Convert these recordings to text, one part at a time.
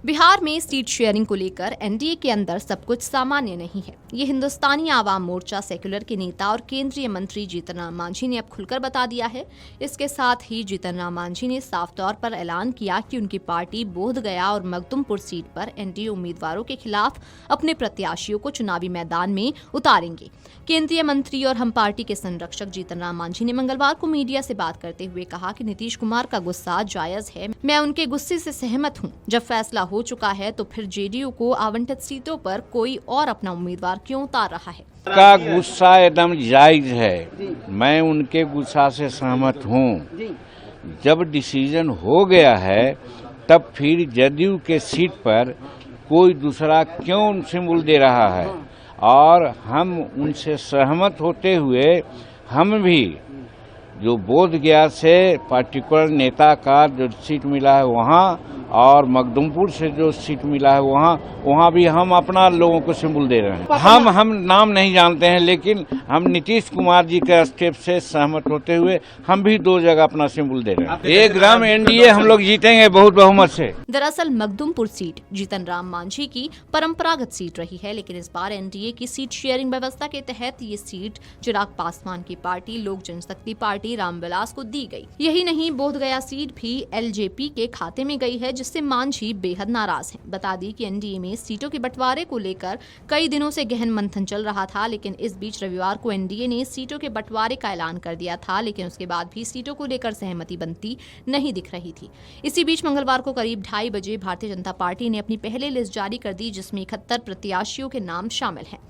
बिहार में seat sharing को लेकर एनडीए के अंदर सब कुछ सामान्य नहीं है। ये हिंदुस्तानी आवाम मोर्चा सेक्युलर के नेता और केंद्रीय मंत्री जीतन राम मांझी ने अब खुलकर बता दिया है। इसके साथ ही जीतन राम मांझी ने साफ तौर पर ऐलान किया कि उनकी पार्टी बोधगया और मखदुमपुर सीट पर एनडीए उम्मीदवारों के खिलाफ अपने प्रत्याशियों को चुनावी मैदान में उतारेंगे। केंद्रीय मंत्री और हम पार्टी के संरक्षक जीतन राम मांझी ने मंगलवार को मीडिया से बात करते हुए कहा कि नीतीश कुमार का गुस्सा जायज है। मैं उनके गुस्से से सहमत हूँ। जब फैसला हो चुका है तो फिर जेडीयू को आवंटित सीटों पर कोई और अपना उम्मीदवार क्यों उतार रहा है। का गुस्सा एकदम जायज है। मैं उनके गुस्सा से सहमत हूँ। जब डिसीजन हो गया है तब फिर जदयू के सीट पर कोई दूसरा क्यों उनसे मूल दे रहा है, और हम उनसे सहमत होते हुए हम भी जो बोध गया से पार्टिकुलर नेता का जो सीट मिला है वहाँ और मखदुमपुर से जो सीट मिला है वहाँ भी हम अपना लोगों को सिंबल दे रहे हैं। हम नाम नहीं जानते हैं, लेकिन हम नीतीश कुमार जी के स्टेप से सहमत होते हुए हम भी 2 जगह अपना सिंबल दे रहे हैं। एकदम एनडीए हम लोग जीतेंगे बहुत बहुमत से। दरअसल मखदुमपुर सीट जीतन राम मांझी की परंपरागत सीट रही है, लेकिन इस बार एनडीए की सीट शेयरिंग व्यवस्था के तहत ये सीट चिराग पासवान की पार्टी लोक जनशक्ति पार्टी रामविलास को दी गई। यही नहीं, बोधगया सीट भी एलजेपी के खाते में गई है, जिससे मांझी बेहद नाराज हैं। बता दी कि एनडीए में सीटों के बंटवारे को लेकर कई दिनों से गहन मंथन चल रहा था, लेकिन इस बीच रविवार को एनडीए ने सीटों के बंटवारे का ऐलान कर दिया था, लेकिन उसके बाद भी सीटों को लेकर सहमति बनती नहीं दिख रही थी। इसी बीच मंगलवार को करीब 2:30 बजे भारतीय जनता पार्टी ने अपनी पहली लिस्ट जारी कर दी, जिसमें 71 प्रत्याशियों के नाम शामिल हैं।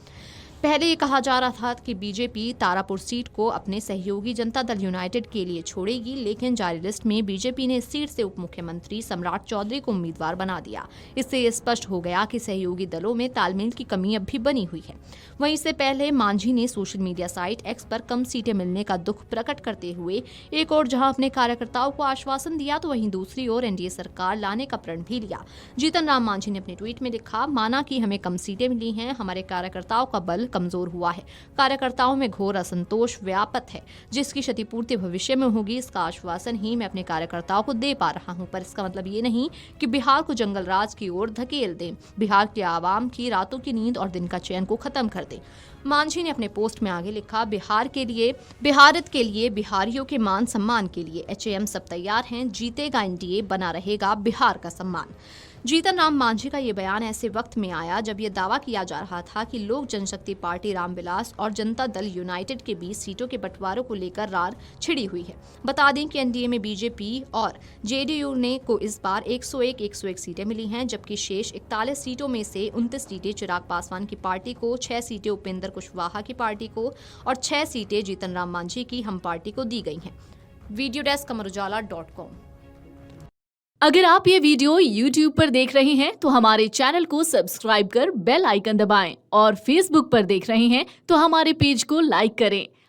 पहले ये कहा जा रहा था कि बीजेपी तारापुर सीट को अपने सहयोगी जनता दल यूनाइटेड के लिए छोड़ेगी, लेकिन जारी लिस्ट में बीजेपी ने इस सीट से उप मुख्यमंत्री सम्राट चौधरी को उम्मीदवार बना दिया। इससे ये स्पष्ट हो गया कि सहयोगी दलों में तालमेल की कमी अब भी बनी हुई है। वहीं इससे पहले मांझी ने सोशल मीडिया साइट एक्स पर कम सीटें मिलने का दुख प्रकट करते हुए एक और जहां अपने कार्यकर्ताओं को आश्वासन दिया, तो वहीं दूसरी ओर एनडीए सरकार लाने का प्रण भी लिया। जीतन राम मांझी ने अपने ट्वीट में लिखा, माना कि हमें कम सीटें मिली हैं, हमारे कार्यकर्ताओं का बल कमजोर हुआ है। कार्यकर्ताओं में घोर असंतोष व्याप्त है, जिसकी क्षतिपूर्ति भविष्य में होगी। इसका आश्वासन ही मैं अपने कार्यकर्ताओं को दे पा रहा हूं, पर इसका मतलब ये नहीं कि बिहार को जंगल राज की ओर धकेल दें। बिहार के आवाम की रातों की नींद और दिन का चैन को खत्म कर दें। मांझी ने अपने पोस्ट में आगे लिखा, बिहार के लिए, बिहारत के लिए, बिहारियों के मान सम्मान के लिए एचएएम सब तैयार हैं। जीतेगा एनडीए, बना रहेगा बिहार का सम्मान। जीतन राम मांझी का ये बयान ऐसे वक्त में आया जब ये दावा किया जा रहा था कि लोक जनशक्ति पार्टी रामविलास और जनता दल यूनाइटेड के बीच सीटों के बंटवारों को लेकर रार छिड़ी हुई है। बता दें कि एनडीए में बीजेपी और जेडीयू ने को इस बार 101 सीटें मिली हैं, जबकि शेष 41 सीटों में से 29 सीटें चिराग पासवान की पार्टी को, 6 सीटें उपेंद्र कुशवाहा की पार्टी को और 6 सीटें जीतन राम मांझी की हम पार्टी को दी गई हैं। Video desk amarujala.com। अगर आप ये वीडियो YouTube पर देख रहे हैं तो हमारे चैनल को सब्सक्राइब कर बेल आइकन दबाएं, और Facebook पर देख रहे हैं तो हमारे पेज को लाइक करें।